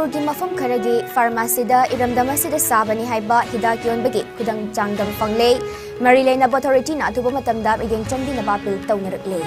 Manipur ki mafam kharagi pharmacy da iramdam asida sabani haiba hidak yonbagi kudang changdam fanglei Marilena authority na athuba matamda igeng changdi na bapil tawnarakle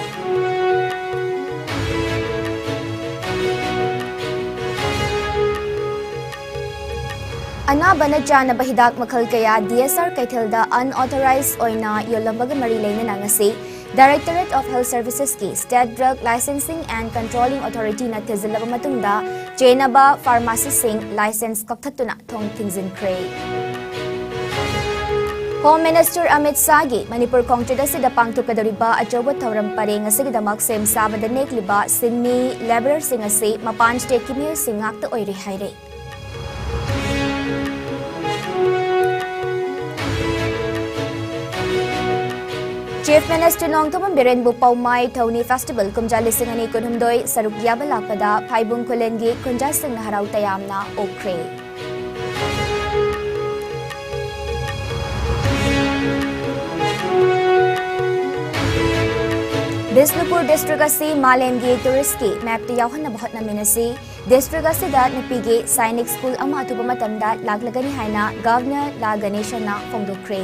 Anabana jana bahidak makhal kaya DSR kaithelda unauthorized oina yolambaga Marilena nangasi Directorate of Health Services ki State Drug Licensing and Controlling Authority na tizilaba matungda Chenaba Pharmacy Sing license kapthatuna thong thingzin kray. Home Minister Amit Sagi Manipur Kongtrida sida pangtukadariba ajoba thawram pareng asigidamak sem sabada nekliba singmi laborer sing asi mapan state ki mi singakta oiri haire. Chief Minister Nongthoman Biren Paumai Tony Festival Kumjali Singani Kunhumdoi Saruk Yabalakada Paibung Kulengi Kunja Sing Harau Tayamna Okre. Bisnupur District asi Malemgi Touriski Map to Yahan Nabhotna Minasi District asi da Nipigi Sainik School Ama Atuba Matamda Laglagani Haina Governor La Ganesha na Fongdokre.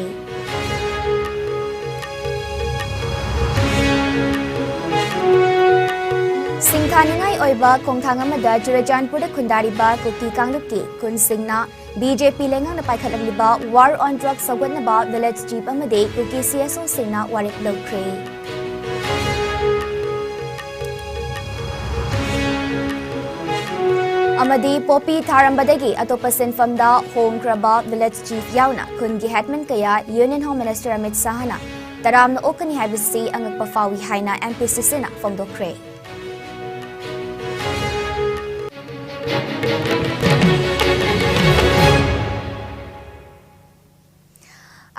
Singthaningai oiba kongthang amada Churajanpur da khundariba Kuki Kanglupki Kun Singna BJP lengang na paikhatlaliba War on Drugs sawgatnaba village chief amade Kuki CSO Singna warik lokre. Amadi Popi Tharambadagi atopa sinfamda Home Kraba village chief yauna Kungi Hetman kaya Union Home Minister Amit Sahana taramna okani haibisi angagpafawi haina MPCC na Fongdokre.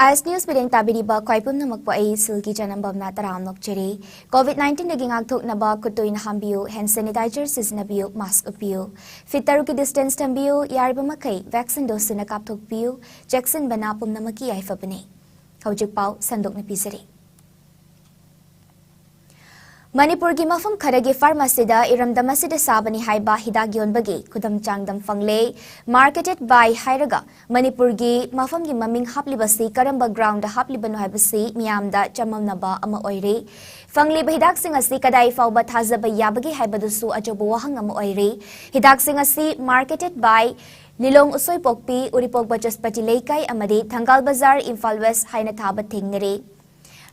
As news bilang tabiriba kaipum na magpo ay silgi janambam na taram nokcheri COVID-19 naging agtok na ba kutoy na hambiyo hand sanitizer siznabiyo mask upiyo fitaru ki distance tambiyo yarba makay vaccine dose na kaptok piyo Jackson banapum na makiyay fabane hawjik pau sandok na pisari Manipur ki mafam kharagi pharmacy da iramdam asida sabani haiba hidak yonbagi kudam changdam fanglei marketed by hairaga Manipur gi mafam gi maming haplibasi karamba ground da haplibano haibasi miyamda chamamnaba ama oire fangli hidak sing asi kadai fawba thazaba yabagi haibadusu ajobo wahang ama oire hidak sing asi marketed by Nilong Usoy Pokpi Uripok Bajaspati Leikai amadi Thangal Bazar Imphal West haina thaba thingnere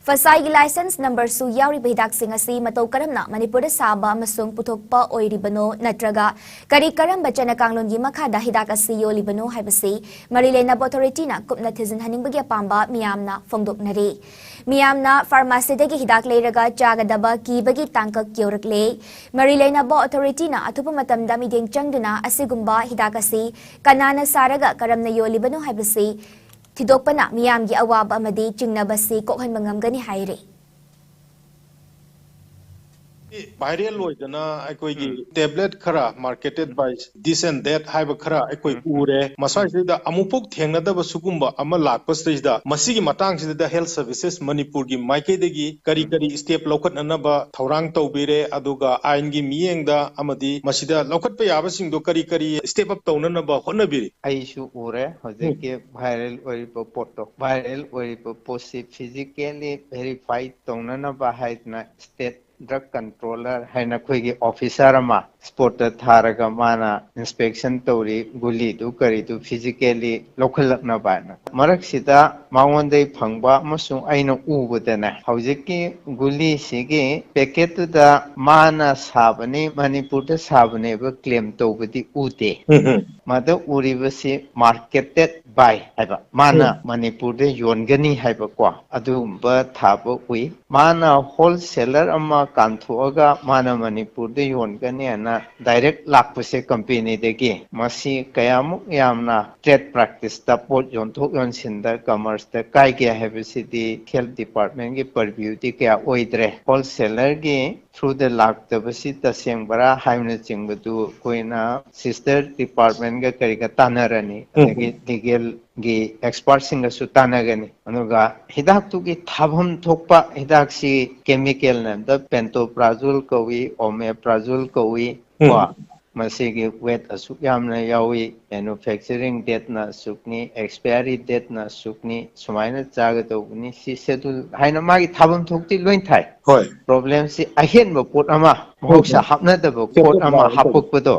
Fasai license number su yauri hidak sing asi matau karamna Manipur da saba amasung puthokpa oiribano natraga kari karam bachana kanglongi makhada hidak asi yolibano haibasi Marilena authority na kupna thizin haningbagi apamba miyamna fongdoknare miyamna pharmacy dagi hidak leiraga chagadaba kibagi tangkak yorakle Marilena authority na athupa matamda mideng changduna asigumba hidak asi kanana saraga karamna yolibano haibasi Tidokpana miyamgi awaba amadi chingnabasi kokhan mangamgani haire. Viral loidana akoi gi tablet khara marketed by this and that haiba khara akoi ure masai sida amupok thengna da basugumba ama lakpa stage da masigi matang sida da health services Manipur gi maike degi kari kari step lokhat anaba thorang tawbire aduga ain gi miyeng da amadi masida lokhat pa yaba sing do kari kari step up tawna na ba honabiri aishu ure hojeke viral ori poto viral ori post physically verified tawna na ba haitna state drug controller haina khoigi officer ama sport tharaga mana inspection tori guli du kari du physically lokhalakna bana marak sida maungondai phangba amasung aina ubudana haujiki guli sigi packet da mana sabani Manipur da sabane ba claim tobudi ute mada uribasi marketed by haiba mana Manipur da yongani haiba kwa adumba thaba ui mana wholesaler ama kanthoga mana Manipur da yongani ana direct lakpase company degi masi kayamuk yamna trade practice da pot yonthok yonsinda commerce da kai kya habisidi health department gi purview ti kya oidre wholesaler gi through the laktabasi tasengbara haimna chingbadu koina sister department ga karika tanarani adagi legal gi expert singa su tanagani anuga hidak tu gi thabam thokpa hidak si chemical nam da pentoprazole kawi omeprazole kawi wa मसीगी weight असुक यामना यावी manufacturing date ना सुकनी expiry date ना सुकनी सुमाइना चागदौबनी सि schedule हाइना मागी थाबम थोकती lion Thai होय problem से अहेन पोट अमा महौसा हाबनदब पोट अमा हापकपदो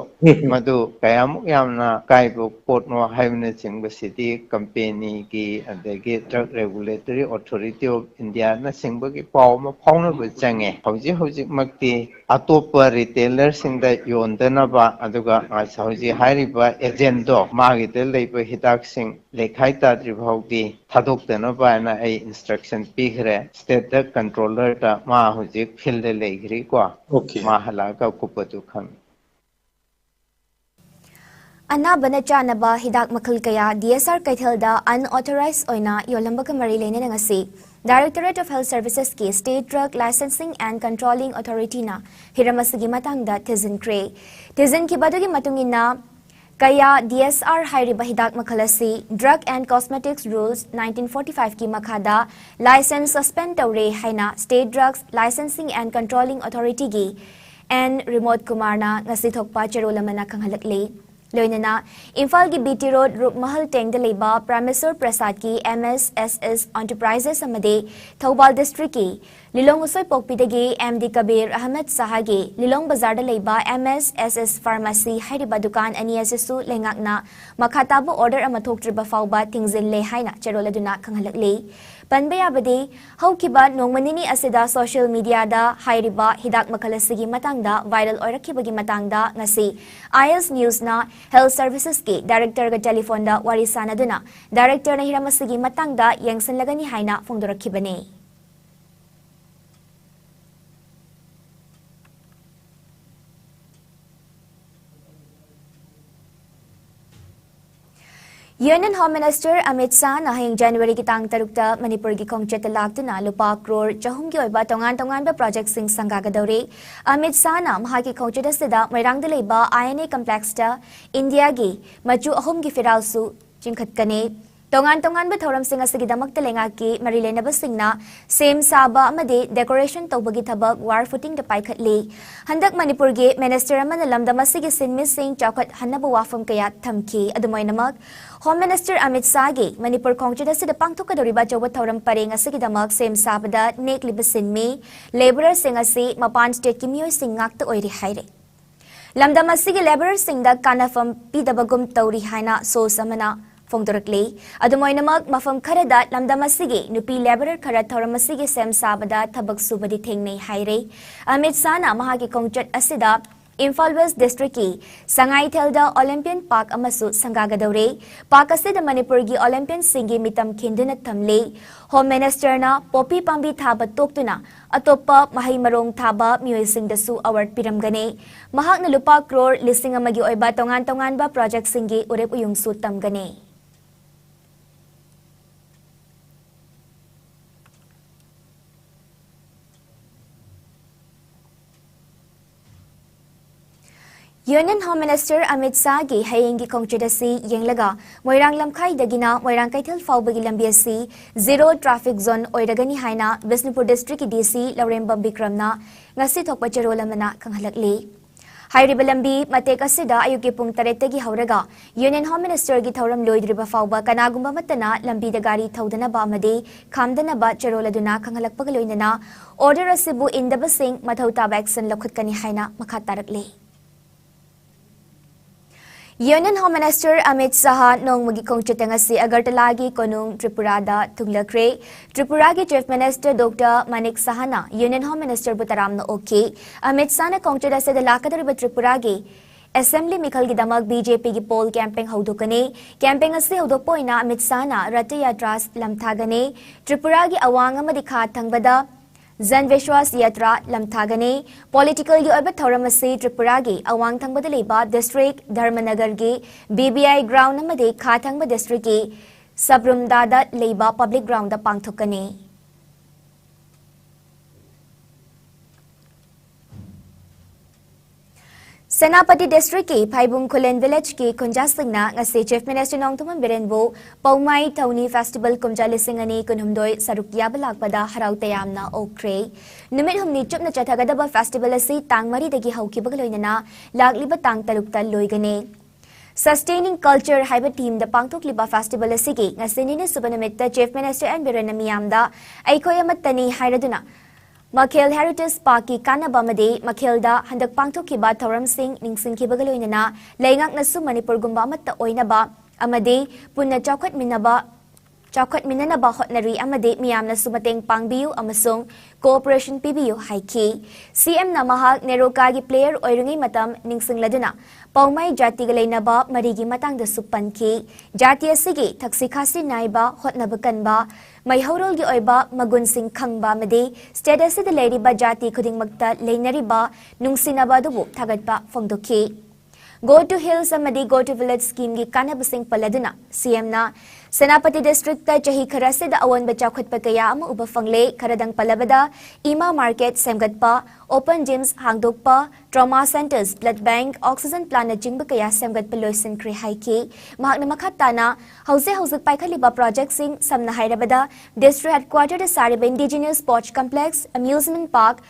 मधु कयामुक यामना काइबो पोटनो हाइबने चिंगबसिदी कंपनी की अदगी drug regulatory authority of India ना सिंगबगी पाव फाउनबो चंगे हौजी हौजी मक्ति अतोप रिटेलर सिंग दा योंदनबा अदुगा हौजी हाइरिबा एजेंटो मागिते लेबो हिदाक सिंग लेखाइ ताद्रि भाउदी थादोक्तनबा ना ए इंस्ट्रक्शन पीखरे स्टेट दा कंट्रोलर दा मा हौजी फील्ड लेग्री को ओके मा हलाका कुपतु खंग अनाबना चानबा हिदाक मखल कया DSR कैथलदा अनऑथराइज्ड ओइना योलंबक मरी लेने ngasi Directorate of Health Services की State Drug Licensing and Controlling Authority na hiramasigi matangda tizin kre tizin ki badugi matungina kaya DSR hairiba hidak makhalasi Drug and Cosmetics Rules 1945 ki makhada license suspend tawre haina State Drugs Licensing and Controlling Authority gi and Remote Kumarna ngasi thokpa cherolamana kanghalakle लोइनना Imphal की BT road रूपमहल tang लेबा प्रामेश्वर प्रसाद की MSSS enterprises अमदे Thoubal district की Lilong उसोय पोकपीदगी MD Kabir Ahmad साहागी Lilong बाजार लेबा MSSS pharmacy हाइरिबा दुकान अनी असिसु लेंगाकना मखाताबु order अमा थोक्ट्रिबा फाउबा थिंगजिनले हाइना चेरोलदुना खंगहलकले पनबे याबदे हौकिबा नोंमनिनी असिदा social media दा हाइरिबा हिदाक मखलसिगी मतंगदा वायरल ओरखिबगी मतंगदा ngasi IS न्यूज ना हेल्थ सर्विसेस के डायरेक्टर का टेलीफोन दा वारी सानादुना डायरेक्टर ना हिरामसिगी मतंगदा यंगसनलगनी हाइना फोंदोरखिबने Union Home Minister Amit Shah na hayang January ki tang tarukta Manipur ki khongchet laktuna lupa crore chahum ki oiba tongan ba project sing sangagadore Amit Shah na maha ki khongchet asida mairang deleba INA complex ta India gi machu ahum ki firausu chingkhatkane tongan ba thoram sing asigi damak telenga ki marilena basingna same saba amade decoration tawbagi thabak war footing da paikhatli handak Manipur gi minister amana lamdamasigi sinmi sing chakhat hanabu wafam kaya thamki adumoinamak Home Minister Amit Shah gi Manipur khongchida sida pangthokadoriba chawba thoram pareng asigi damak same sabada nekliba sinmi laborer sing asi mapan state ki miyoi sing ngakta oiri haire lamdamasigi laborer sing da kanafam pidabagum tawri haina so samana फोंदोरकले अदुमोइनमक मफम खरदा लमदमसिगे नुपी labourer खरा थौरमसिगे same साबदा थबक सुबदि थेंगनै हाइरे अमित शाहना महाकी कोंगचट असिदा इम्फाल वेस्ट डिस्ट्रिक्ट की संगाईथेलदा ओलंपियन पार्क अमसु संगागदौरे पार्क असिदा मणिपुर की ओलंपियन सिंगी मितम खिंदुना थमले होम मिनिस्टर ना पोपी पांबी थाबा तोक्तुना अतोप्पा महै मरोंग थाबा मियोइसिंगदसु अवार्ड पिरमगने महाकना लुपा क्रोर लिसिंग अमगी ओइबा तोंगान बा project सिंगी उरेप उयुंगसु तमगने Union Home Minister Amit Shah gi hayeng gi khongchidasi yenglaga Moirang Lamkhai dagina Moirang Kaithal faubagi lambi asi zero traffic zone oiragani haina Bisnupur district ki DC Lauremba Bikramna ngasi thokpa cherolamana kanghalakle Hairiba lambi matek asida ayuki pung 3 tagi hauraga Union Home Minister gi thauram loidriba fauba kanagumba matana lambi da gari thaudana ba amade khamdana ba cheroladuna kanghalakpaga loinana order asibu indaba sing mathauta action lokhatkani haina makha tarakle Union Home Minister Amit Shah nongmagi khongchetangasi Agartala gi konung Tripura da thunglakre Tripura gi Chief Minister Dr Manik Sahana Union Home Minister butaramna okay Amit Shah na khongcheda se lakadariba Tripura gi Assembly Mikhal gi damak BJP gi poll campaign haudokane campaign ase haudopoina Amit Shah na Ratha Yatras lamthagane Tripura gi awang amadi kha thangbada Jan Vishwas Yatra lamthagane political gi oiba thoramasi Tripura gi awang thangbada leba district Dharmanagar gi BBI ground amade kha thangba district gi Sabrumda da leba public ground da pangthokane Senapati District ki Phaibung Khulen Village ki Kunjasingna ngasi Chief Minister Nongthuman Birenbu Paumai Thauni Festival kumja lisingani kunhumdoi saruk yabalakpada harau tayamna okre numit humni chupna chathagadaba festival asi tang mari dagi haukibagaloinana lagliba tang talukta loigane Sustaining Culture haiba team da pangthokliba festival asigi ngasini ni subanamitta Chief Minister and Birena miyamda aikoyamatani hairaduna Makhel Heritage Park ki kanabamade Makhelda handak pangthokiba thoram sing ningsing kibagaloinana laingak nasu Manipur gumba amatta oinaba amade punna chawkhat minanaba hotnari amade miyamna sumateng pangbiu amasung cooperation pibiu haiki CM na mahak neroka gi player oiringi matam ningsing laduna Paumai jati galainaba marigi matang da supanki jati asigi thaksi khasi naiba hotnabakan ba mai haurol gi oiba magun sing khangba made status de lady ba jati khuding magta leinari ba nungsinaba dubu thagatpa fongdoki Go to Hills amadi Go to Village scheme gi kanabasing paladuna CM na Senapati District ta chahi kharase da awan ba chawkhat pa kaya ama uba fangle kharadang palabada ima market semgatpa open gyms hangdokpa trauma centers blood bank oxygen plant na jingba kaya semgat pa loisin kri haiki mahak na makhatana hauze paikhaliba project sing samna hairabada district headquarter da sariba indigenous sports complex amusement park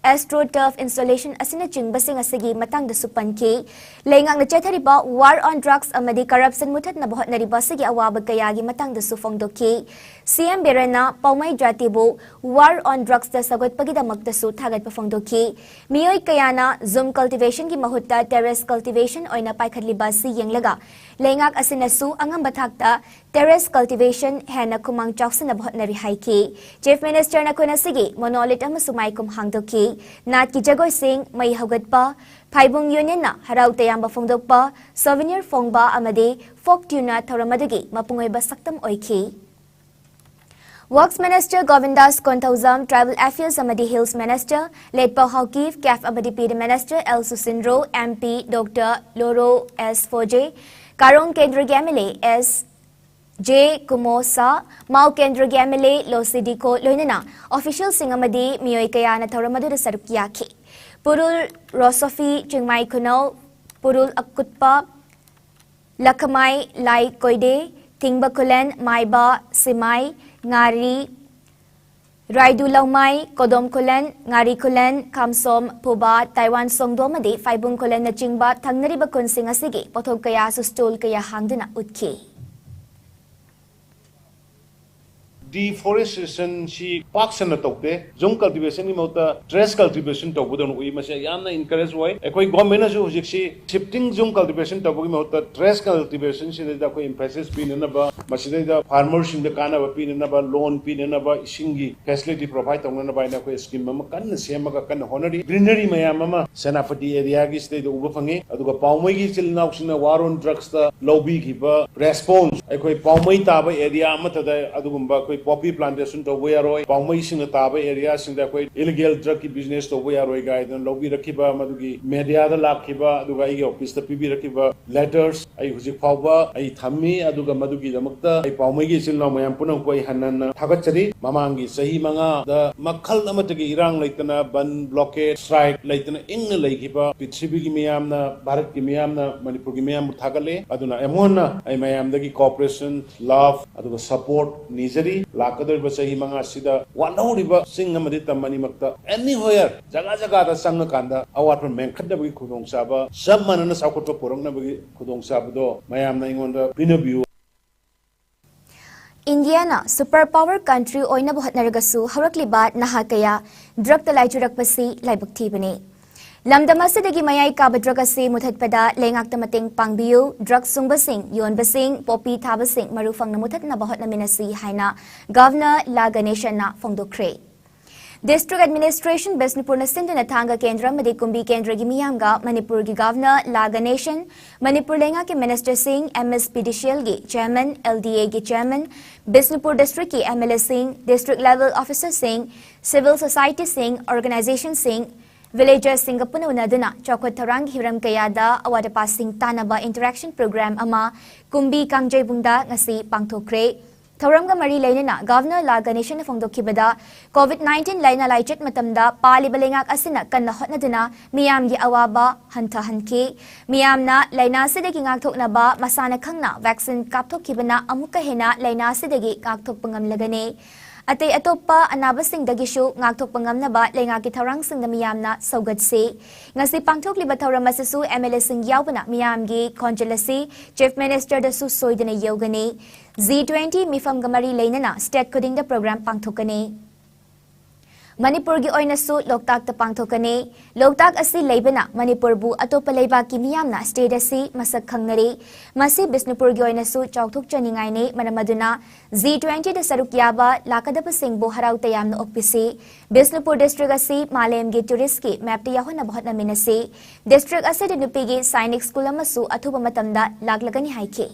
Astro Turf installation asina chingbasing asigi matang da supanki lengang na chethariba war on drugs amadi corruption muthat na bahot nariba sigi awaba kayagi matang da sufongdoki CM Berena Paumai Jatibu war on drugs da sagot pagida magda su thagat pafongdoki miyoi kayana zoom cultivation gi mahutta terrace cultivation oina paikhatliba si yenglaga lengak asina su angam bathakta terrace cultivation hena kumang chawsina bahot nari haiki Chief Minister na kuna sigi monolith amasumai kum hangdoki Nat ki jagoy sing may hagatpa, Phaibung Union na harau tayamba fongdokpa, souvenir fongba amade folk tuna thoramadagi mapungoy basaktam oiki. Works Minister Govindas Kontauzam, Tribal Affairs Amadi Hills Minister, Late Pau Haukif, CAF Amadi PD Minister El Susindro, MP Dr. Loro S. Foje, Karong Kendra Gamile S. J. Kumosa, Mau Kendra Gamile, Losidiko, Loinana, official Singamadi, Mioy Kayana Thoramadu Sarukiyaki, Purul Rosofi, Chingmai Kuno, Purul Akutpa, Lakamai, Lai Koide, Tingba Kulen, Maiba, Simai, Ngari, Raidu Laumai, Kodom Kulen, Ngari Kulen, Kamsom, Puba, Taiwan Songdomade, Phaibung Kulen na Chingba, Tangnariba Kunsing Asigi, Potog Kaya Sustol Kaya Hangduna Utki. Deforestation si parks na tokte zoom cultivation ni mota terrace cultivation to budon ui mase yamna encourage hoy ekoi government asu hojik si shifting zoom cultivation to bugi mota terrace cultivation si da ko emphasis pin na ba masida da farmers in the kana ba pin na ba loan pin na ba isingi facility provide tong na ba na ko scheme ma kan sema ka kan honori greenery mayam ma Senapati area gi state uba phange aduga paumai gi chil nauk sina war on drugs ta lobby gi ba response ekoi paumai ta ba area ma ta da adugumba ko poppy plantation to we are paumai sing ta ba area sing da koi illegal drug ki business to we are guy then lobby rakhiba madugi media da lakhiba aduga ai office ta pb rakhiba letters ai huji phawba ai thammi aduga madugi damakta ai paumai gi silna mayam punang koi hanan thagachari mamangi sahi manga da makhal amatagi irang laitana ban blockade strike laitana ingna laikhiba pithribi gi miyam na bharat gi miyam na manipur gi miyam thagale aduna emona ai mayam dagi cooperation love aduga support nizari lakador basahi manga sida waloriba sing amadi tamani makta anywhere jaga jaga da sang kanda awat men khadda bagi khudong saba sab manana sakotto porong na bagi khudong saba do mayam na ingonda pinabiu Indiana superpower country oina bohat naragasu harakliba nahakaya drug talai churak pasi laibak thibani Lamdamasidi mayai kabadrakasi muthatpada lengak tamating pangbiu drug sungbasing yonbasing popi thabasing marufang namuthat na bahot na minasi haina Governor La Ganesha na fongdokre District Administration Besnupur na sinda na thanga kendra madi kumbi kendra gi miyamga Manipur gi Governor La Ganeshan Manipur lenga ki Minister Singh MS Pidicial gi Chairman LDA gi Chairman Besnupur District ki MLA Singh District Level Officer Singh Civil Society Singh Organization Singh Villagers Singapore unaduna Chokot Tarang Hiram Kayada awada passing tanaba interaction program ama kumbi kangjay bunda ngasi pangthokre Thauramga mari lainana Governor La Ganeshana phongdokhibada COVID-19 laina laichet matamda paliba lengak asina kanna hotnaduna miyamgi awaba hantahanki miyamna laina sidagi ngakthoknaba masana khangna vaccine kapthokhibana amuka hena laina sidagi ngakthokpangamlagane Atay atopa anabasing dagishu ngakthok pangamnaba lengaki tharang sing miyamna saugatsi ngasi pangthok liba thawram masasu MLA sing yawbana miyamgi konjelasi Chief Minister da su soidana yogani Z20 mifam gamari leinana state coding da program pangthokani Manipur gi oinasu loktak ta pangthokani loktak asi leibana Manipur bu atopa leiba ki miyamna state asi masak khangnari masi Bisnupur gi oinasu chawthuk chaningai ne manamaduna Z20 da saruk yaba lakadapa sing bu harau tayamna okpisi Bisnupur district asi malem gi tourist ki map ta yahona bahotna minasi district asi de nupi gi sainik school amasu athuba matamda laglagani haiki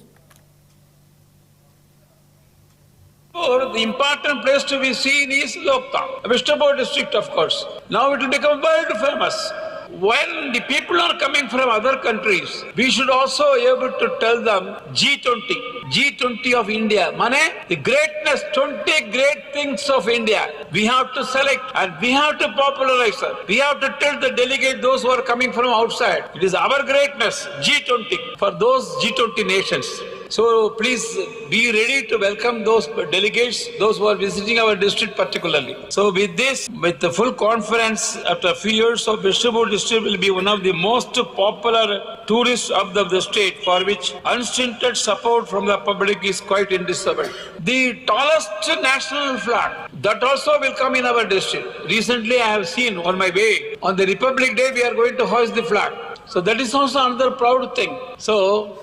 The important place to be seen is Loktak, Vishnupur district, of course. Now it will become world famous. When the people are coming from other countries, we should also be able to tell them G20, G20 of India. Mane, the greatness, 20 great things of India. We have to select and we have to popularize it. We have to tell the delegate, those who are coming from outside, it is our greatness, G20, for those G20 nations. So please be ready to welcome those delegates, those who are visiting our district particularly. So with this, with the full confidence, after a few years of Vishnupur district will be one of the most popular tourists of the state, for which unstinted support from the public is quite indispensable. The tallest national flag, that also will come in our district. Recently I have seen on my way, on the Republic Day we are going to hoist the flag. So that is also another proud thing. So,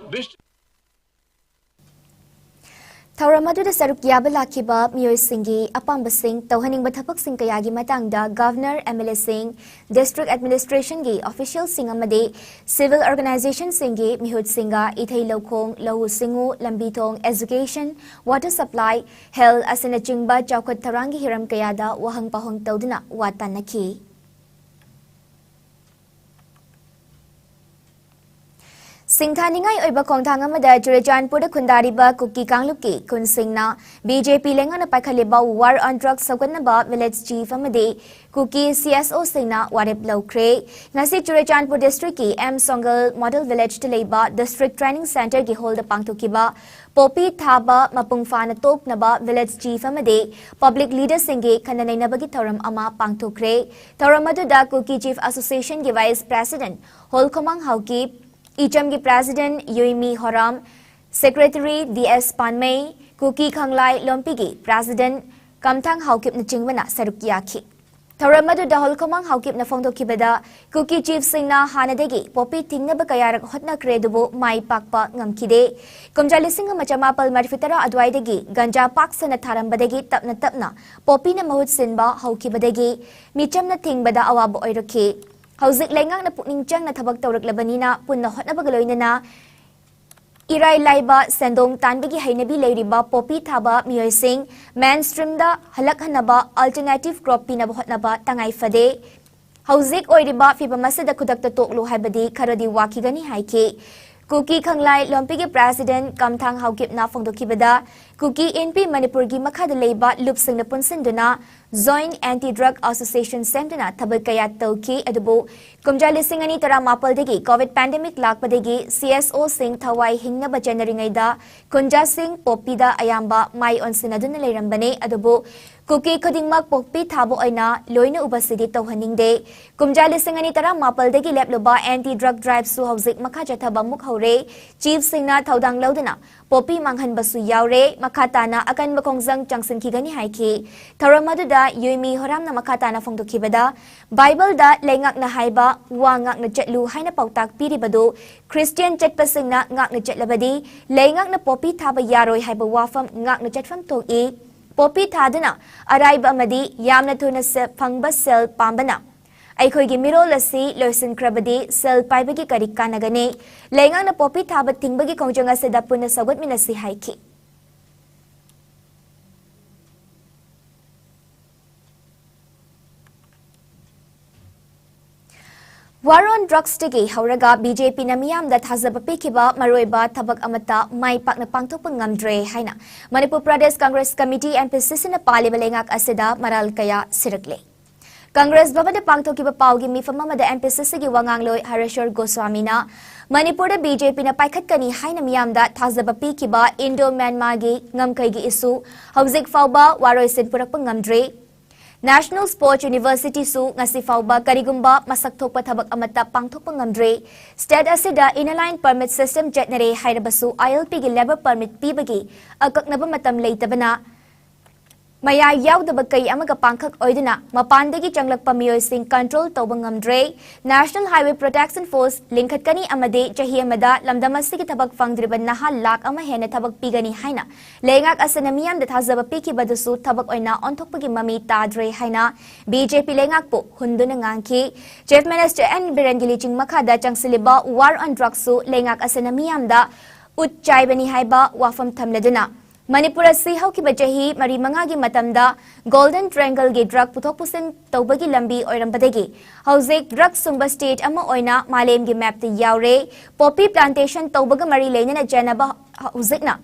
Thauramadu da saruk yaba lakiba miyoy singi apamba sing tawhaning bathapak sing kayagi matangda Governor MLA sing District Administration gi official sing amade civil organization singi mihut singa ithai lokong lahu singu lambitong education water supply health asina chingba chawkhat tharangi hiram kayada wahang pahong tawduna watanaki Singthaningai oiba khongthang amada Churachandpur da khundariba Kuki Kangluki Kun Singna BJP lengana pakhaliba war on drugs saganaba village chief amade Kuki CSO Singna warep lokre ngasi Churachandpur district ki M Songal Model Village Teleba District Training Center ki hold pangthukiba Popi Thaba Mapungfana Toknaba Village Chief amade Public Leader Singe Khananainabagi Thoram ama pangthukre Thoramadu da Kuki Chief Association ki Vice President Holkomang Hauki Icham ki President Yuimi Horam, Secretary DS Panmei, Kuki Khanglai Lompigi, President Kamthang Haukip na Chingwana Sarukyaki. Thoramadu da Holkomang Haukip na Fongdokibada, Kuki Chief Singna Hanadegi, Popi Tingna Bakayarak Hotna Credubo, Mai Pakpa Ngamkide, Kumjalisinga Machamapal Marfitara Adwaidegi, Ganja Paksa na Tarambadegi, Tapna, Popi na Mahut Sinba, Haukibadegi, Micham na Tingbada Awabo Oiroke. Hauzik lengang na puning chang na thabag tawrak labanina punna hotna bagaloy na iray laiba sendong tanbigi hainabi leiriba popi thaba miyoy sing mainstream da halak hanaba alternative crop pinaba hotnaba tangai fade hauzik oiriba fiba masada kudakta toklo haibadi karadi wakigani haike Kuki Khanglai Lompigi President Kamthang Haukip na Fongdokibada Kuki NP Manipur gi makhada leiba lupsing na punsinduna Joint Anti-Drug Association Semduna thabag kaya tawki adubo kumjali singani tara mapal degi COVID pandemic lakpadegi CSO Singh Thawai hingna ba January da Kunja Singh Popida ayamba mai on sinaduna leirambane adubo Kuki Kodingmak Popi Thabo Oina Loina Ubasidi Tawhaningde Kumjali Singani tara mapal degi leploba anti-drug drive su hauzik makhaja thabang mukhaure Chief Singna Thaudang Laudana Popi Manghan Basu Yaure Makatana akan makongzang changsin kigani haiki Thoramadu da Yuimi Horam na Makatana Fongdokibada Bible da lengak na haiba wangak na chatlu haina pautak piribado Christian chatpasing na ngak na chatlabadi lengak na Popi Thaba Yaroi haiba wafam ngak na chatfam togi Popi Thadana Araiba Amadi Yamna Tuna Pangba Sel Pambana Aikoigi Miro Lasi Losin Krabadi Sel Paibagi Karika Nagane Lengang na Popi Thaba Tingbagi Kongjanga Sedapuna Sagot Minasi Haiki War on drugs tigi hauraga BJP na miyamda thazaba pikiba maroiba thabak amata mai pakna pangthokpa ngamdre haina Manipur Pradesh Congress Committee MPCC na palibalengak asida maral kaya sirakle. Congress babada pangthokiba paugi mifam amada MPCC gi wangangloi Hareshwar Goswami na Manipur da BJP na paikhatkani haina miyamda thazaba pikiba Indo-Myanmar gi ngamkai gi isu hauzik fauba waroi sin purakpa ngamdre. National Sports University su ngasi fauba karigumba masak thokpa thabak amata pangthokpa ngamdre state asida inaline permit system jetnare hairabasu ILP gi labor permit pibagi akaknaba matam leitabana maya yaudaba kai amaga pangkhak oiduna mapandagi changlakpa miyoising control tawba ngamdre National Highway Protection Force linkhatkani amade chahi amada lamdamasigi thabak fangdriba naha lak ama hena thabak pigani haina lengak asana miyam da thazaba piki badasu thabak oina onthokpagi mami tadre haina BJP lengak po hunduna ngangki Chief Minister N Birengili ching makhada changsiliba war on drugs su lengak asana miyam da utchaibani haiba wafam thamladuna Manipur asi haukiba chahi mari mangagi matamda Golden Triangle gi drug puthok pusin tawbagi lambi oirambadagi hauzik drug sumba state ama oina malem gi map te yaure poppy plantation tawbaga mari leinana janaba hauzikna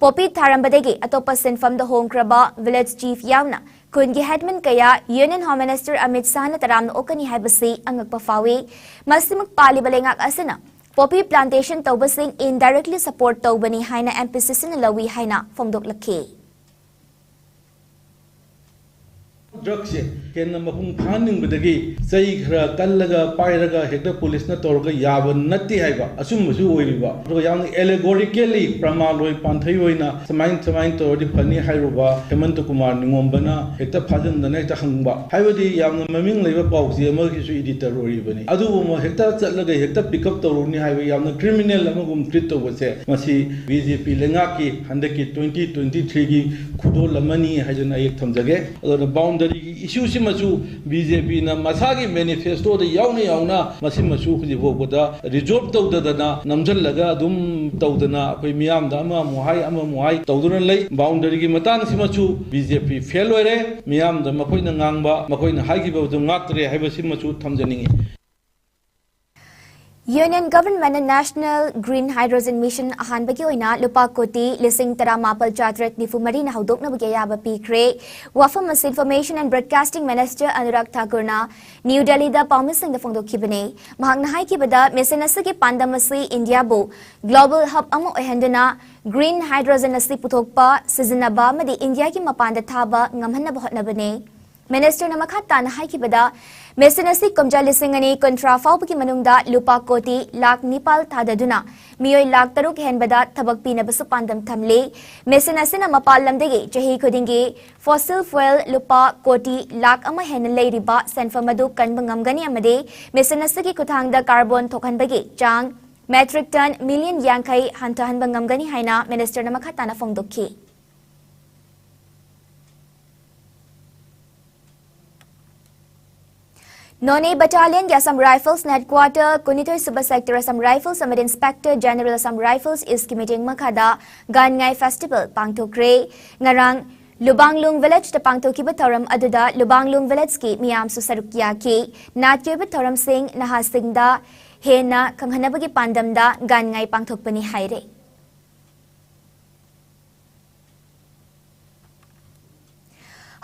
poppy tharambadagi atopa sinfam da hongkraba village chief yauna kungi headman kaya Union Home Minister Amit Shah na taramna okani haibasi angakpa fawi masimak palibalengak asana Poppy plantation tawbasing indirectly support tawbani haina MPCC na lawi haina fongdok lakhi. Drugs kenna mahung phaning badagi sai khara kallaga pairaga hekta police na torga yaba natti haiba asum masu oiriba ro yang allegorically pramaloi panthai oina samain tordi phani hairuba Hemant Kumar ningombana hekta phajan dana ta hangba haibadi yang maming leiba pawsi ama ki su editor oribani adu mo hekta chatlaga hekta pick up toruni haiba yang criminal amagum treat to bose masi BJP lengaki handaki 2023 gi khudo lamani hajana ek thamjage ado boundary issue simasu BJP na masagi manifesto da yauna masimasu hujibogda resolve tawdadana namjallaga adum tawdana akoi miyam da ama muhai tawduna lei boundary gi matang simasu BJP fail oire miyam da makoina ngangba makoina haigiba du ngatre haiba simasu thamjaningi Union Government and National Green Hydrogen Mission ahanbagi oina lupa koti lising tara mapal chatret nifu marina haudok na bagaya ba pikre wafam as Information and Broadcasting Minister Anurag Thakur na New Delhi da promising the fongdok kibane mahang nahai kibada mesenasa ki pandamasi India bo global hub amo ohendana green hydrogen asi puthokpa sizinaba madi India ki mapanda thaba ngamhanna bahotna bane Minister na makhata na hai kibada mesenasi komja lisingani kontra faupaki manungda lupa koti lak nipal thadaduna miyoi lak taruk henbada thabak pina basu pandam thamle mesenasi na mapal lamdegi chahi khudingi fossil fuel lupa koti lak ama hen leiriba senfamadu kanba ngamgani amade mesenasi ki kuthangda carbon thokhanbagi chang metric ton million yankai hantahanba ngamgani haina minister na makhata na fongdokhi None Battalion Assam Rifles Headquarter Kunitor Suba Sector Assam Rifles Amid Inspector General Assam Rifles is committing Makada Gangai Festival Pangtokre Ngarang Lubanglung Village the Pangtoki Batoram Aduda Lubanglung Village ki Miam Susarukya ki Natyo Batoram Singh Nahasingda Hena Kanghanabagi Pandamda Gangai Pangtokpani Haire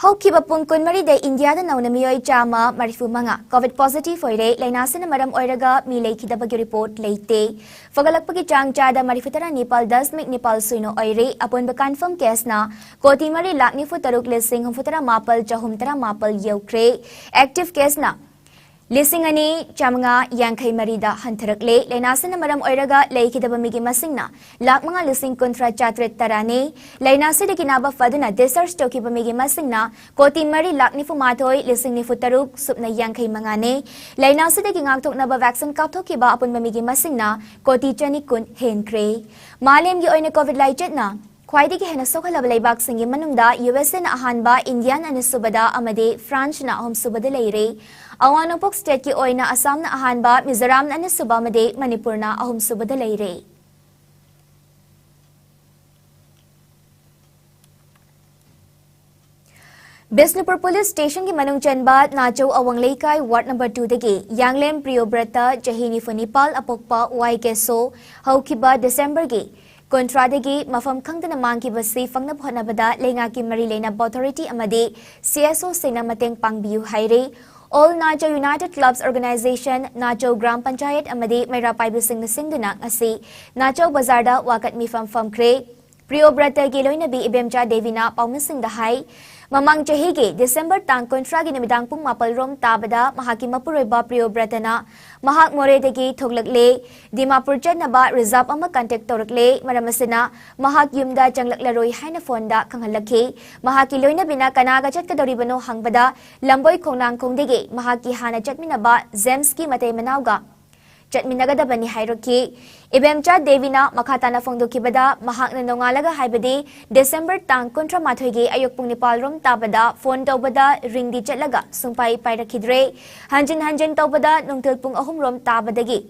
Haukiba pung kunmari de India da nauna miyoi chama marifu manga COVID positive oire lainasana maram oiraga mi leikidabagi report leite fagalakpagi chang chada marifutara Nepal 10 Nepal suino oire apon ba confirm case na koti mari lakni futaruk lising humfutara mapal chahumtara mapal yaukre active case na Lising ani chamanga yangkai marida hantarakle lainasana maram oiraga leikidaba migi masingna lak mga lising kontra chatret tarane lainasa de kinaba faduna desert stoki ba migi masingna koti mari lakni fu mathoy lising ni futaruk supna yangkai mangane lainasa de kingaktok na ba vaccine kapthok ki ba apun ba migi masingna koti chani kun henkre malem gi oina covid laitet na Khwaidagi hena sokhalaba laibak singi manungda USA na ahanba Indian ani subada amade France na ahom subada leire Awanopok state ki oina Assam na ahanba Mizoram na ani suba amade Manipur na ahom subada leire Bisnupur Police Station ki manung chanba Nacho Awangleikai Ward number 2 dagi Yanglem Priyobrata Jahini Funipal apokpa YKSO haukiba December gi Kontra dagi mafam khangdana mangki basi fangna bhonabada lenga ki mari lena authority amadi CSO sena mateng pangbiu haire All Nacho United Clubs Organization Nacho Gram Panchayat amadi Maira Paibu Singh Singduna asi Nacho Bazarda wakat mifam famkre Priyobrata gi loinabi Ibemcha Devina Paumising dahai Mamang Chahigi, December tang kontra gi namidang pung mapal rom tabada mahaki mapuroiba Priyobratana mahak moredagi thoglakle Dimapur chatnaba reserve ama contact torakle maramasina mahak yumda changlaklaroi haina fonda khanghalakhi mahaki loina bina kanaga chatkadoribano hangbada lamboi khongnang khongdegi mahaki hana chatminaba Zemski matay manawga Chatminagadabani Hairoki, Ibemcha Devina Makatana Fongdokibada, Mahakna Nongalaga Haibadi, December Tang Contra Mathogi, Ayokpung Nipalrom Tabada, Phone Tobada, Ring di Chatlaga, Sumpai Pairakidre, Hanjin Tobada, Nungtilpung Ahumrom Tabadagi,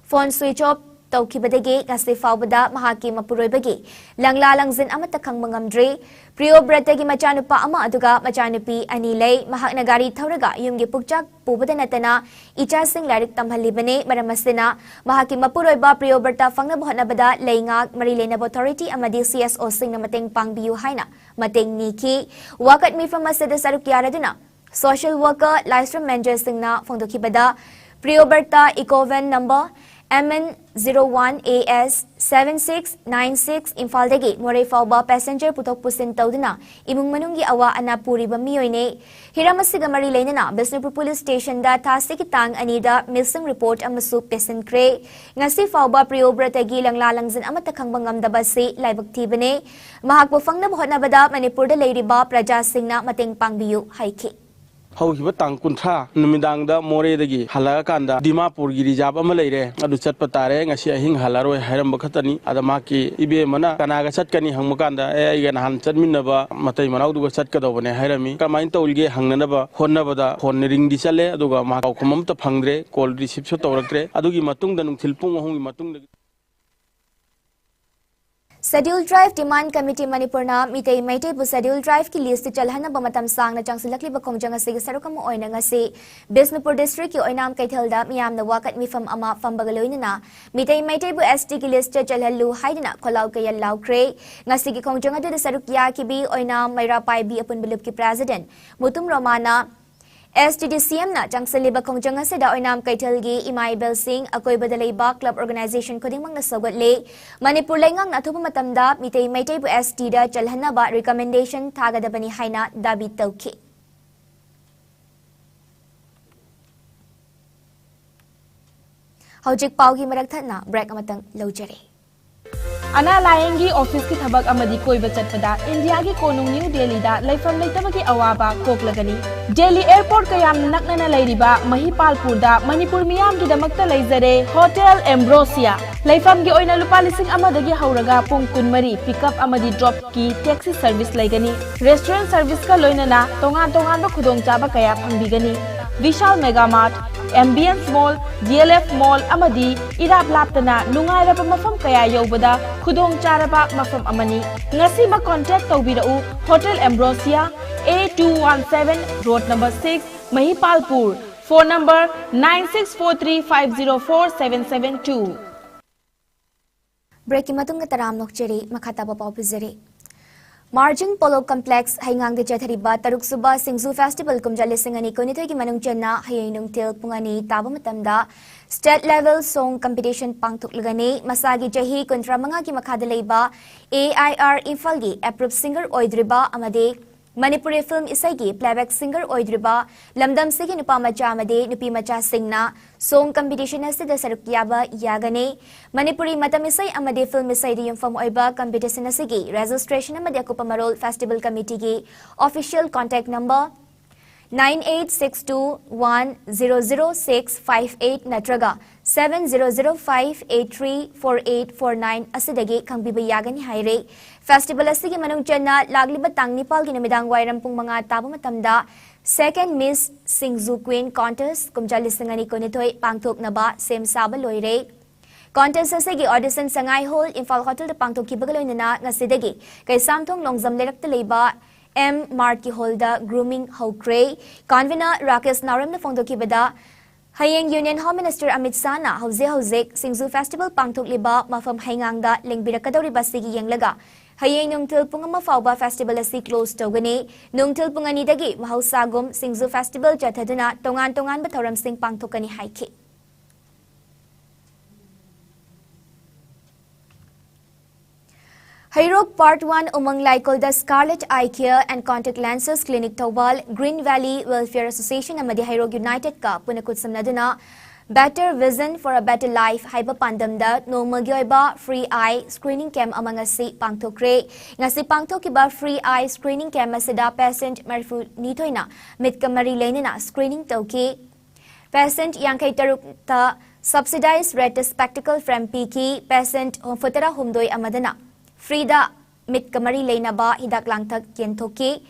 Phone switch off, Tokibadagi, Kasi Faubada, Mahaki Mapuroibagi, Langlalangzin Amatakang Mangamdre, Priyobratagi Machanupa Ama Aduga, Machanupi, Anilay, Mahaknagari Tauraga, Yumgi Pukchak, Pubada Natana, Icha Sing Larik Tamhalibane, Maramasina, Mahaki Mapuroiba, Priyobrata, Fangna Bhonabada, Layngak, Marilena Authority, Amadi CSO Sing Namateng Pangbiu Haina, Mateng Niki, Wakat me from Masada Sarukiaraduna, Social Worker, Lystrom Manager Singna, Fondokibada, Priyobrata, Ecovan number, MN01AS 7696 Infaldagi Moray Fauba passenger putok pusin tawduna imung manunggi awa ana puri ba miyoyne hiramasiga mari lenana Bisnupur Police Station da tasikitang anida missing report amasu pesin kre ngasi Fauba Priyobratagi langlalangzin amatakhang bangamdaba si laibaktibane mahakbo fangna bhotna bada Manipur da leiriba praja singna mateng pangbiyu haiki Haukiba tang kuntra numidangda moredagi halagakanda Dimapurgi reserve ama leire adu chatpa tare ngasi ahing halaroi hairamba khatani adamaki ibe mana kanaga chatkani hangmakanda aiga nahan chatminnaba matai manawduga chatkadobane hairami kamain tawlge hangnanaba honnabada phone ring di chale aduga ma khomamta phangdre call receive so tawraktre adugi matungda nungthil pung ahungi matungda Schedule Drive Demand Committee Manipurna Mitei Maitei bu Schedule Drive ki list chalhana bamatam sangna changsilakli ba khongjang ase sarukam oina ngasi Bisnupur District ki oinam kaithalda miyamna wakat mifam ama fambagaloinana Mitei Maitei bu ST ki list chalhalu haidina kholau kayal laukre ngasi ki khongjang adu sarukya ki bi oinam Maira Pai bi apun bilip ki president Mutum Romana STDCM na Changsaliba Kongjang Asida Oinam Kaitelgi Imai Bel Singh Akoi Badalaiba Club Organization Kodingmang Nasogatle Manipur Lengang Natupa Matamda Mitei Maitei bu ST da Chalhana ba recommendation Tagadabani Haina Dabi Tauki Hojik Paugi Marakthana Break Amatang Lojare Ana Layengi office ki thabak amadi koiba chatpada India ki konung New Delhi da laifam leitabagi awaba koklagani Delhi airport kayam naknana leiriba Mahipalpur da Manipur miyam ki damakta leizare Hotel Ambrosia laifam gi oina lupa lising amadagi hauraga pung kunmari pickup amadi drop ki taxi service laigani restaurant service ka loinana tongan ba khudong chaba kaya phangbigani Vishal Mega Mart Ambience Mall, DLF Mall amadi irap laptana nungairaba mafam kaya yobada khudong charaba mafam amani ngasi ma contact tawbirau Hotel Ambrosia A217 Road number 6 Mahipalpur phone number 9643504772 Breaking matung taram nokcheri makhataba paupizeri Margin Polo Complex Haingang de Jathariba Taruk Suba Singzu Festival Kumjali Singani Konitoi ki manung chenna hayinung til pungani taba matamda state level song competition pangthuklagani masagi jahi kontra manga ki makhada leiba AIR Infalgi approved singer oidriba amade Manipuri film isagi playback singer oidriba lamdam sigi nupa macha amade nupi macha singna song competition asida sarukyaba yagane Manipuri matam isai amade film isai di yumfam oiba competition asigi registration amade akupa marol festival committee ki official contact number 9862100658 natraga 7005834849 asidagi khangbiba yagani haire festival asigi manung channa lagliba tangnipal gi namidang wairam pung mga taba matamda second Miss Singzu Queen contest kumjali singani konitoi pangthok naba sem saba loire contest asigi audition sangai hall Imphal Hotel da pangthok ki bagaloinana ngasidagi kay samthong longjam lerakta leiba M Mart ki holda grooming hokre convener Rakesh Naram na phongdokibada Hayeng Union Home Minister Amit Shah na hauze Singzu Festival pangthokliba mafam haingangda lengbirakadoriba sigi yenglaga Hayeng nungtil pung ama fauba festival asi close togani nungtil pung anidagi mahausagum Singzu Festival jathaduna tongan ba thoram sing pangthokani haiki Hairok Part 1 Umang Laikol the Scarlet Eye Care and Contact Lenses Clinic Tawal Green Valley Welfare Association amadi Hairok United ka punakut samnaduna Better Vision for a Better Life haiba pandamda nomagyoiba free eye screening camp among asi pangthokre ngasi pangthokiba free eye screening camp asida patient marfu nitoina mitkamari lenina screening tawki patient yankai taruk ta subsidized red spectacle frame piki patient homfotara humdoi amadana Frida mit kamari leina ba hidak langtak yentoki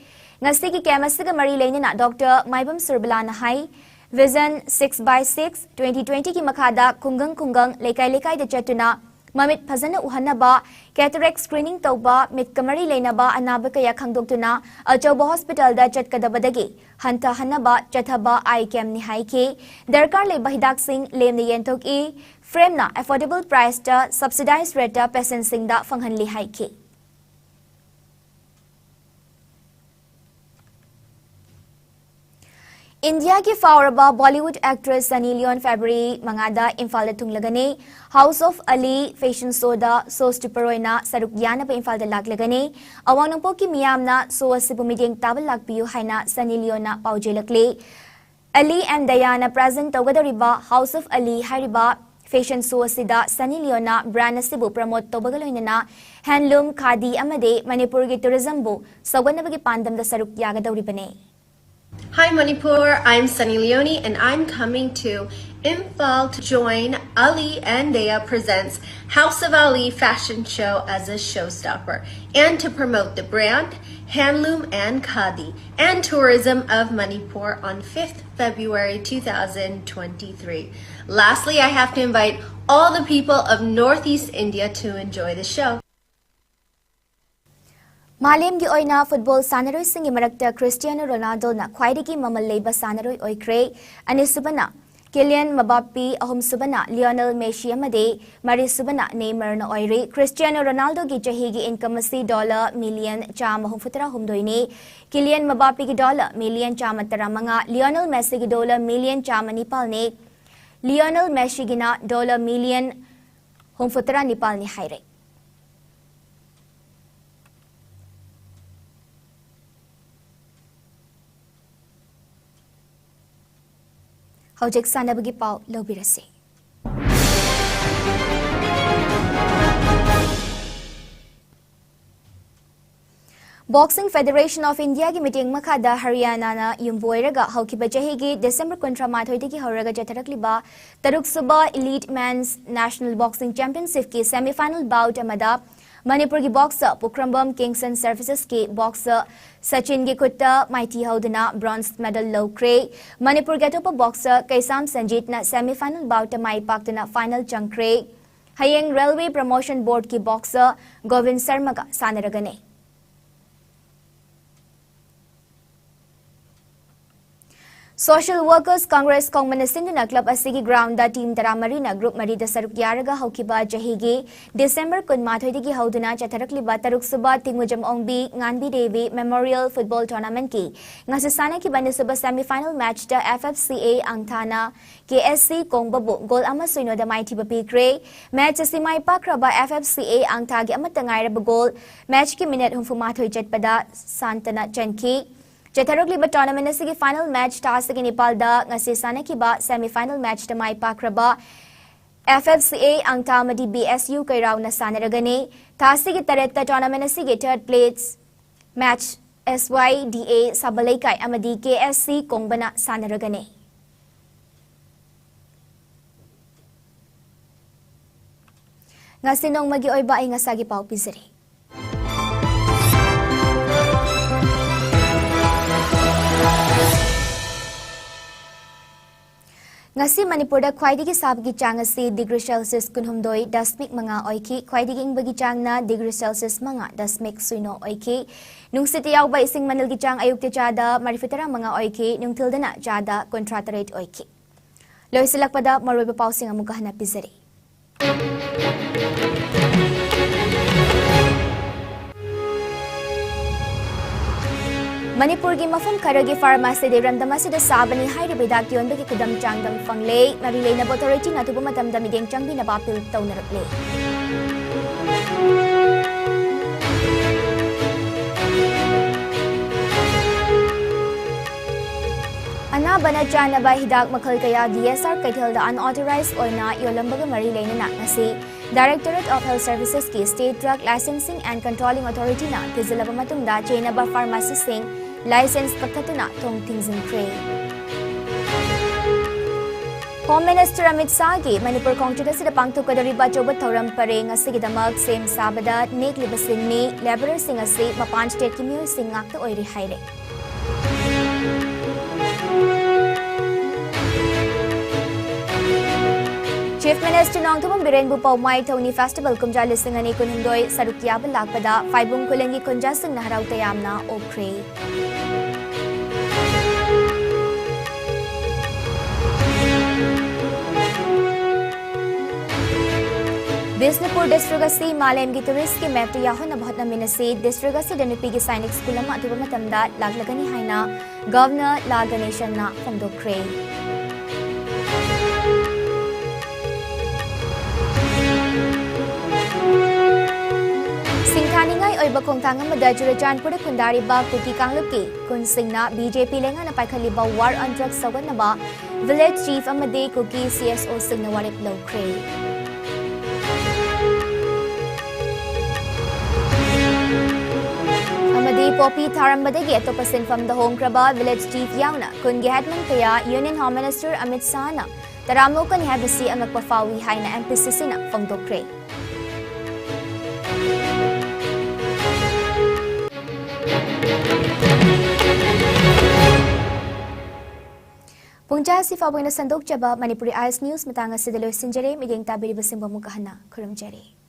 ngasi ki kemasiga mari leina na Dr. Maibam Surbalana hai Vision 6x6 2020 ki makada kungang lekai da chatuna mamit phazana uhana ba cataract screening tawba mit kamari leina ba anaba kaya khangdoktuna achoba hospital da chatkadabadagi hanta hanaba chathaba eye cam ni hai ki darkar le bahidak sing lemni yentoki frame na affordable price ta subsidized rate ta patient sing da fanghanli hai ki India ki fauraba Bollywood actress Sunny Leon February mangada Imphal da thunglagani House of Ali fashion soda sauce tuparoina saruk yana pa Imphal da laglagani awang nangpo ki miyamna so asibu miding tabal lakpiyu haina Sunny Leon na paujelakli Ali and Diana present togadariba House of Ali hariba Fashion show asida Sunny Leon na brand asibu promote tobagaloinana handloom khadi amade Manipur gi tourism bu sawanabagi pandam da saruk yagadawribane Hi Manipur, I'm Sunny Leone and I'm coming to Imphal to join Ali and Dea Presents House of Ali fashion show as a showstopper and to promote the brand, handloom and khadi and tourism of Manipur on 5th February 2023. Lastly, I have to invite all the people of Northeast India to enjoy the show. Malim gi oina football sanaroi singi marakta Cristiano Ronaldo na khwaidagi mamal leiba sanaroi oikre ani subana Kylian Mbappe ahum subana Lionel Messi amade mari subana Neymar na oire Cristiano Ronaldo gi jahi gi income asi $1 million cham ahum futara humdoine Kylian Mbappe gi $1 million cham taramanga Lionel Messi gi $1 million cham nipal ne Lionel Messi gi na $1 million hum futara nipal ni haire Hojek sanabagi pau lobirase. Boxing Federation of India ki meeting makada Haryana na yumboiraga haukiba jahigi December kontra mathoidagi horaga jatarakliba taruk suba Elite Men's National Boxing Championship ki semi-final bout amada Manipur ki boxer Pukrambam Kingston Services ki boxer Sachin gi kutta Mighty Haudana bronze medal lokre Manipur gatopa boxer Kaisam Sanjit na semi-final bout mai paktuna final changkre Hayeng Railway Promotion Board ki boxer Govind Sharma ga sanaragane Social Workers Congress Kongmana Sinduna Club asigi ground da team Taramari na group Mari da saruk yaraga haukiba jahigi December kun mathoidagi hauduna chatarakliba taruk suba tingujam ongbi nganbi devi Memorial Football Tournament ki ngasasana ki bani suba semi-final match da FFCA Angthana KSC Kongbabu goal ama suino da mighty bapikre match asimai pakraba FFCA Angthagi amatangai raba goal match ki minute humfu mathoi chatpada Santana Chanki Chatharukliba tournament asigi final match ta asigi Nepal da ngasi sana ki ba semi-final match ta mai pakraba FFCA Angtamadi BSU kairaw na sanaragane ta asigi taretta tournament asigi third place match SYDA Sabalaikai amadi KSC Kongbana sanaragane ngasi nong magi oiba ay ngasagi pau pizari Ngasi Manipur da khwaidigi sabgi chang asi degree Celsius kunhumdoi dasmik manga oiki khwaidigi ingbagi chang na degree Celsius manga dasmik suino oiki nungsiti yaw ba ising manilgi chang ayukti chada marifitara manga oiki nungtildana chada contratarate oiki loisilakpada maroiba pausing amuka hana pizari Manipur gi mafum karagi pharmacy de ramdamasi da sabani hairi bedak yonda ki kudam changdam fangle marilei na authority na tubu matam da migeng changbi na bapil taunarakle Ana bana chana ba hidak makhal kaya DSR kaithal da unauthorized oina yolambaga marilei na nasi Directorate of Health Services ki State Drug Licensing and Controlling Authority na tizilaba matungda chaina ba pharmacy sing license kakatuna tong tingzin kray. Home Minister Amit Sagi Manipur Kongchuda sida pangtukadariba chobat thoram pare ngasigidamag same sabada nek libasin ni laborer sing ase mapan state ki miyoy sing ngakta oiri haire. Chief Minister Nongtubong Birenbu Paumai Tony Festival kumja lisingani kunhundoi sarukyaba lakpada Faibung Kulengi kunja sing naharaw tayamna okray. Bisnupur Districtasi Malem gi tourist ki map yahon na bahut na minasi Districtasi Danupi gi Sainik School ma atuba matamda laglagani haina Governor Laganeshan na fongdokray. Singkaningay oy bakong tangam madajurajan pura kundari ba kuki kangluki kun singna BJP lenga na paikaliba war on drugs sawan na ba village chief amade kuki CSO singna warip low kray. Amade popi tharambadagi atopasin from the home kraba village chief yauna kun gihatman kaya Union Home Minister Amit Sana taramokan habasi ang nagpafawi hay na MPCC na fongdokray. Pungja si Fawang na sandok jaba Manipuri Eyes News matanga si Deloy Sinjere miging tabiri basimba mukahana kurum jere.